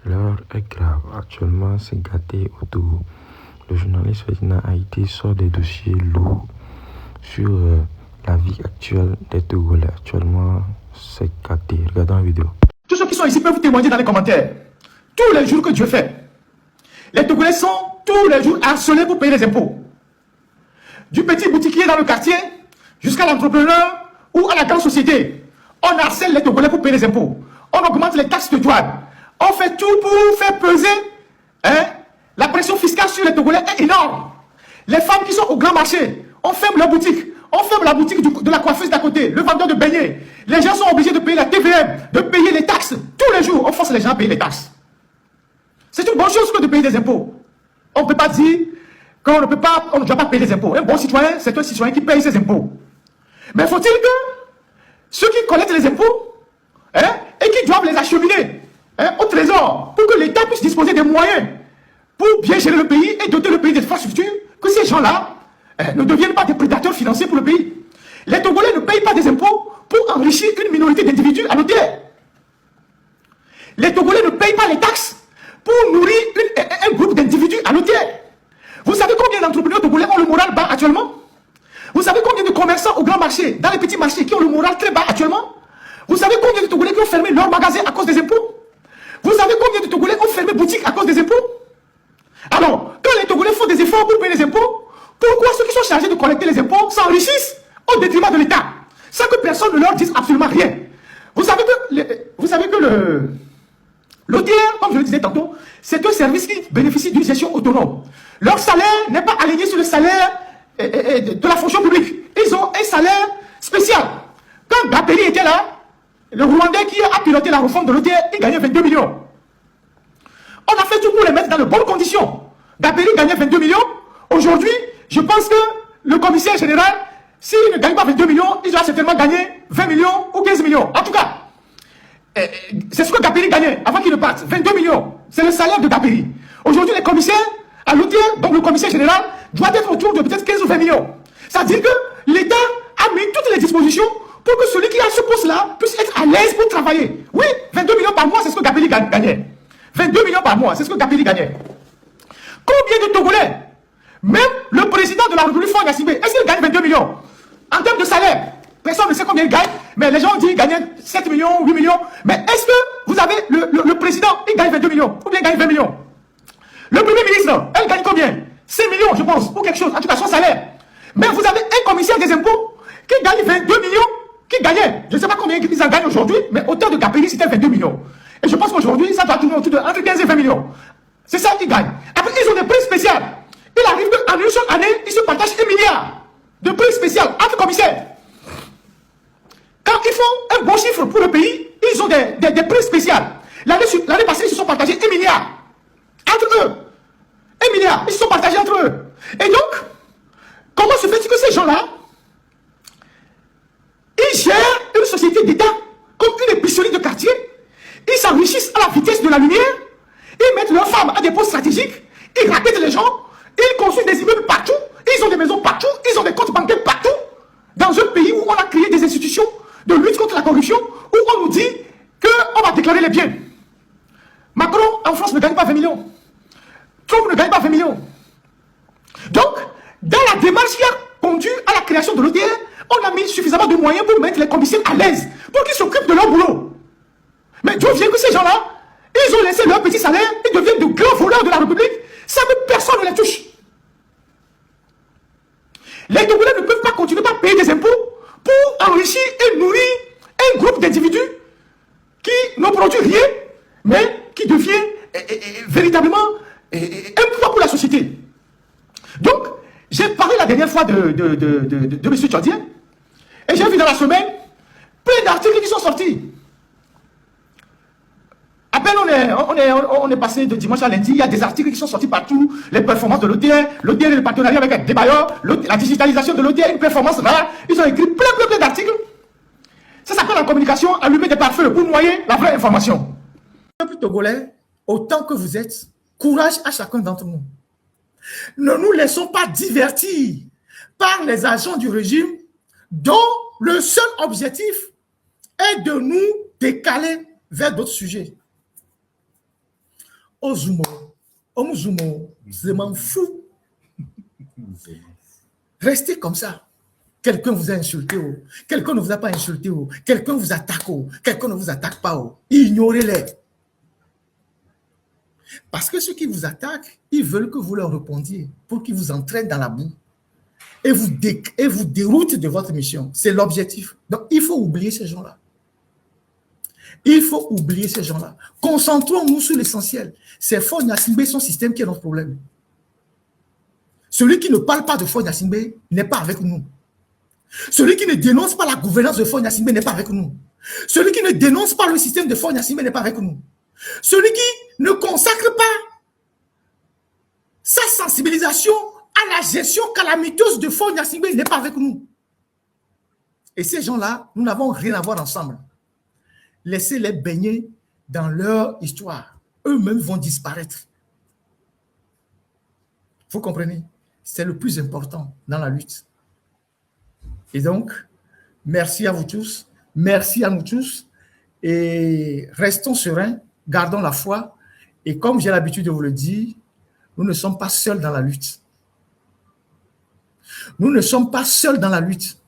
L'heure est grave. Actuellement, c'est gâté autour. Le journaliste Ferdinand Haïté sort des dossiers lourds sur la vie actuelle des Togolais. Actuellement, c'est gâté. Regardons la vidéo. Tous ceux qui sont ici peuvent vous témoigner dans les commentaires. Tous les jours que Dieu fait, les Togolais sont tous les jours harcelés pour payer les impôts. Du petit boutiquier dans le quartier jusqu'à l'entrepreneur ou à la grande société. On harcèle les Togolais pour payer les impôts. On augmente les taxes de douane. On fait tout pour faire peser. La pression fiscale sur les Togolais est énorme. Les femmes qui sont au grand marché, on ferme leur boutique. On ferme la boutique de la coiffeuse d'à côté, le vendeur de beignets. Les gens sont obligés de payer la TVM, de payer les taxes. Tous les jours, on force les gens à payer les taxes. C'est une bonne chose que de payer des impôts. On ne peut pas dire qu'on ne doit pas payer les impôts. Un bon citoyen, c'est un citoyen qui paye ses impôts. Mais faut-il que ceux qui collectent les impôts et qui doivent les acheminer au trésor pour que l'État puisse disposer des moyens pour bien gérer le pays et doter le pays d'infrastructures, que ces gens-là ne deviennent pas des prédateurs financiers pour le pays. Les Togolais ne payent pas des impôts pour enrichir une minorité d'individus à l'autel. Les Togolais ne payent pas les taxes pour nourrir un groupe d'individus à l'autel. Vous savez combien d'entrepreneurs togolais ont le moral bas actuellement? Vous savez combien de commerçants au grand marché, dans les petits marchés, qui ont le moral très bas actuellement? Vous savez combien de Togolais qui ont fermé leurs magasins à cause des impôts? Vous savez combien de Togolais ont fermé boutique à cause des impôts? Alors, quand les Togolais font des efforts pour payer les impôts, pourquoi ceux qui sont chargés de collecter les impôts s'enrichissent au détriment de l'État, sans que personne ne leur dise absolument rien? Vous savez que l'OTR, comme je le disais tantôt, c'est un service qui bénéficie d'une gestion autonome. Leur salaire n'est pas aligné sur le salaire de la fonction publique. Ils ont un salaire spécial. Quand Gapeli était là, le Rwandais qui a piloté la réforme de l'OTR, il gagnait 22 millions. On a fait tout pour les mettre dans de bonnes conditions. Gapeli gagnait 22 millions. Aujourd'hui, je pense que le commissaire général, s'il ne gagne pas 22 millions, il doit certainement gagner 20 millions ou 15 millions. En tout cas, c'est ce que Gapeli gagnait avant qu'il ne parte. 22 millions. C'est le salaire de Gapeli. Aujourd'hui, les commissaires à l'OTR, donc le commissaire général, doit être autour de peut-être 15 ou 20 millions. Ça veut dire que l'État a mis toutes les dispositions pour que celui qui a ce poste-là puisse être à l'aise pour travailler. Oui, 22 millions par mois, c'est ce que Gapeli gagnait. 22 millions par mois, c'est ce que Gapeli gagnait. Combien de Togolais, même le président de la République, Faure Gnassingbé, est-ce qu'il gagne 22 millions en termes de salaire? Personne ne sait combien il gagne, mais les gens disent qu'il gagne 7 millions, 8 millions. Mais est-ce que vous avez le président, il gagne 22 millions ou bien il gagne 20 millions? Le premier ministre, elle gagne combien? 5 millions, je pense, ou quelque chose, en tout cas son salaire. Mais vous avez un commissaire des impôts qui gagne 22 millions, qui gagnait, je ne sais pas combien ils en gagnent aujourd'hui, mais autant de Gapeli, c'était 22 millions. Et je pense qu'aujourd'hui, ça doit tourner autour de entre 15 et 20 millions. C'est ça qu'ils gagnent. Après, ils ont des prix spéciaux. Il arrive qu'en une seule année, ils se partagent 1 milliard de prix spéciaux entre commissaires. Quand ils font un bon chiffre pour le pays, ils ont des prix spéciaux. L'année passée, ils se sont partagés 1 milliard entre eux. 1 milliard, ils se sont partagés entre eux. Et donc, comment se fait-il que ces gens-là, ils gèrent une société d'État comme une épicerie de quartier? Ils s'enrichissent à la vitesse de la lumière, ils mettent leurs femmes à des postes stratégiques, ils raquettent les gens, ils construisent des immeubles partout, ils ont des maisons partout, ils ont des comptes bancaires partout, dans un pays où on a créé des institutions de lutte contre la corruption, où on nous dit qu'on va déclarer les biens. Macron, en France, ne gagne pas 20 millions. Trump ne gagne pas 20 millions. Donc, dans la démarche qui a conduit à la création de l'OTR, on a mis suffisamment de moyens pour mettre les commissaires à l'aise, pour qu'ils s'occupent de leur boulot. Mais d'où vient que ces gens-là, ils ont laissé leur petit salaire, ils deviennent de grands voleurs de la République, sans que personne ne les touche. Les Togolais ne peuvent pas continuer à payer des impôts pour enrichir et nourrir un groupe d'individus qui ne produit rien, mais qui devient véritablement un poids pour la société. Donc, j'ai parlé la dernière fois de M. Tchadien, et j'ai vu dans la semaine plein d'articles qui sont sortis. À peine on est passé de dimanche à lundi, il y a des articles qui sont sortis partout, les performances de l'OTR, l'OTR et le partenariat avec des bailleurs, la digitalisation de l'OTR, une performance rare. Ils ont écrit plein d'articles. Ça s'appelle en communication allumer des pare-feux pour noyer la vraie information. Peuple togolais, autant que vous êtes, courage à chacun d'entre nous. Ne nous laissons pas divertir par les agents du régime dont le seul objectif est de nous décaler vers d'autres sujets. Ozumo, Omuzumo, je m'en fous. Restez comme ça. Quelqu'un vous a insulté, quelqu'un ne vous a pas insulté, quelqu'un vous attaque, quelqu'un ne vous attaque pas. Ignorez-les. Parce que ceux qui vous attaquent, ils veulent que vous leur répondiez pour qu'ils vous entraînent dans la boue et vous déroutent de votre mission. C'est l'objectif. Donc, il faut oublier ces gens-là. Il faut oublier ces gens-là. Concentrons-nous sur l'essentiel. C'est Faure Gnassingbé, son système qui est notre problème. Celui qui ne parle pas de Faure Gnassingbé n'est pas avec nous. Celui qui ne dénonce pas la gouvernance de Faure Gnassingbé n'est pas avec nous. Celui qui ne dénonce pas le système de Faure Gnassingbé n'est pas avec nous. Celui qui ne consacre pas sa sensibilisation à la gestion calamiteuse de Faure Gnassingbé n'est pas avec nous. Et ces gens-là, nous n'avons rien à voir ensemble. Laissez-les baigner dans leur histoire. Eux-mêmes vont disparaître. Vous comprenez? C'est le plus important dans la lutte. Et donc, merci à vous tous. Merci à nous tous. Et restons sereins. Gardons la foi. Et comme j'ai l'habitude de vous le dire, nous ne sommes pas seuls dans la lutte. Nous ne sommes pas seuls dans la lutte.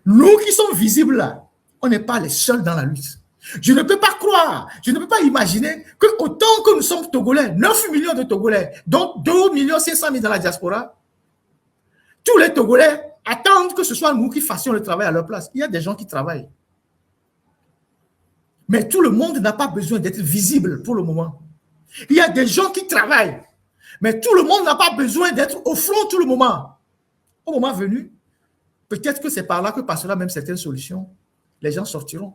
Nous qui sommes visibles là, on n'est pas les seuls dans la lutte. Je ne peux pas croire, je ne peux pas imaginer que autant que nous sommes Togolais, 9 millions de Togolais, dont 2,5 millions dans la diaspora, tous les Togolais attendent que ce soit nous qui fassions le travail à leur place. Il y a des gens qui travaillent. Mais tout le monde n'a pas besoin d'être visible pour le moment. Il y a des gens qui travaillent, mais tout le monde n'a pas besoin d'être au front tout le moment. Au moment venu, peut-être que c'est par là que passera même certaines solutions. Les gens sortiront.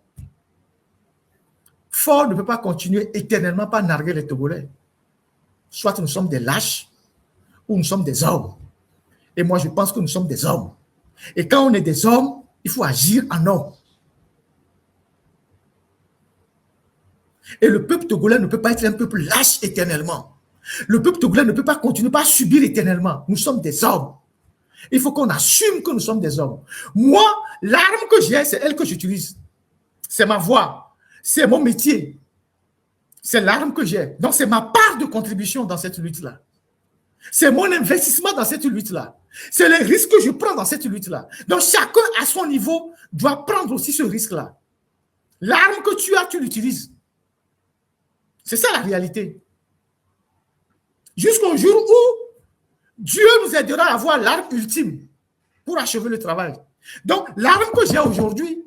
Faure ne peut pas continuer éternellement par narguer les Togolais. Soit nous sommes des lâches, ou nous sommes des hommes. Et moi, je pense que nous sommes des hommes. Et quand on est des hommes, il faut agir en homme. Et le peuple togolais ne peut pas être un peuple lâche éternellement. Le peuple togolais ne peut pas continuer à subir éternellement. Nous sommes des hommes. Il faut qu'on assume que nous sommes des hommes. Moi, l'arme que j'ai, c'est elle que j'utilise. C'est ma voix. C'est mon métier. C'est l'arme que j'ai. Donc, c'est ma part de contribution dans cette lutte-là. C'est mon investissement dans cette lutte-là. C'est les risques que je prends dans cette lutte-là. Donc, chacun à son niveau doit prendre aussi ce risque-là. L'arme que tu as, tu l'utilises. C'est ça la réalité. Jusqu'au jour où Dieu nous aidera à avoir l'arme ultime pour achever le travail. Donc, l'arme que j'ai aujourd'hui,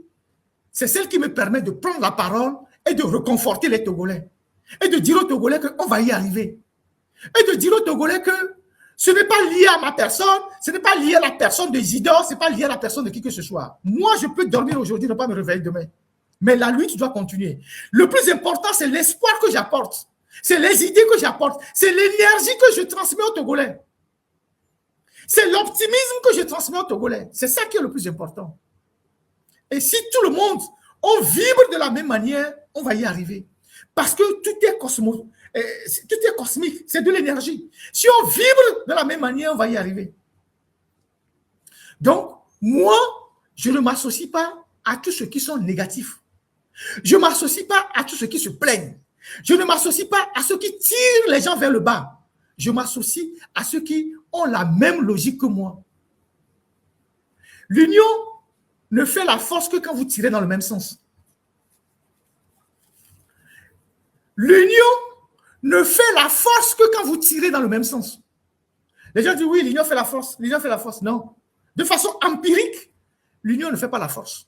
c'est celle qui me permet de prendre la parole et de reconforter les Togolais. Et de dire aux Togolais qu'on va y arriver. Et de dire aux Togolais que ce n'est pas lié à ma personne, ce n'est pas lié à la personne de Zidore, ce n'est pas lié à la personne de qui que ce soit. Moi, je peux dormir aujourd'hui, ne pas me réveiller demain. Mais la lutte doit continuer. Le plus important, c'est l'espoir que j'apporte. C'est les idées que j'apporte. C'est l'énergie que je transmets aux Togolais. C'est l'optimisme que je transmets aux Togolais. C'est ça qui est le plus important. Et si tout le monde, on vibre de la même manière, on va y arriver. Parce que tout est cosmique, c'est de l'énergie. Si on vibre de la même manière, on va y arriver. Donc, moi, je ne m'associe pas à tous ceux qui sont négatifs. Je ne m'associe pas à tous ceux qui se plaignent. Je ne m'associe pas à ceux qui tirent les gens vers le bas. Je m'associe à ceux qui ont la même logique que moi. L'union ne fait la force que quand vous tirez dans le même sens. L'union ne fait la force que quand vous tirez dans le même sens. Les gens disent oui, l'union fait la force. L'union fait la force. Non. De façon empirique, l'union ne fait pas la force.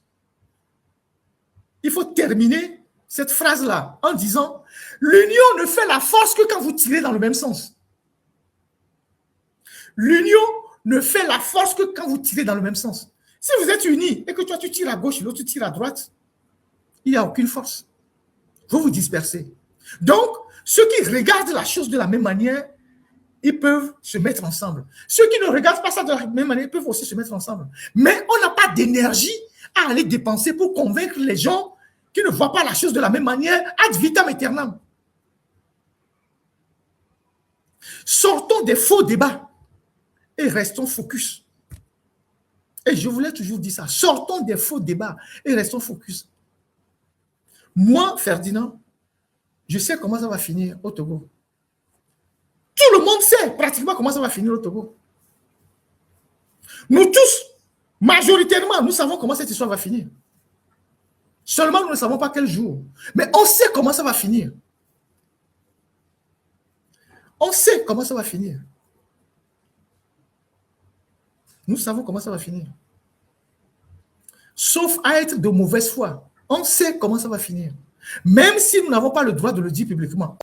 Il faut terminer cette phrase-là en disant l'union ne fait la force que quand vous tirez dans le même sens. L'union ne fait la force que quand vous tirez dans le même sens. Si vous êtes unis et que toi tu tires à gauche et l'autre tu tires à droite, il n'y a aucune force. Vous vous dispersez. Donc, ceux qui regardent la chose de la même manière, ils peuvent se mettre ensemble. Ceux qui ne regardent pas ça de la même manière peuvent aussi se mettre ensemble. Mais on n'a pas d'énergie à aller dépenser pour convaincre les gens qui ne voient pas la chose de la même manière ad vitam aeternam. Sortons des faux débats et restons focus. Et je voulais toujours dire ça. Sortons des faux débats et restons focus. Moi, Ferdinand, Je sais comment ça va finir au Togo. Tout le monde sait pratiquement comment ça va finir au Togo. Nous tous, majoritairement, nous savons comment cette histoire va finir. Seulement, nous ne savons pas quel jour. Mais on sait comment ça va finir. On sait comment ça va finir. Nous savons comment ça va finir. Sauf à être de mauvaise foi. On sait comment ça va finir. Même si nous n'avons pas le droit de le dire publiquement.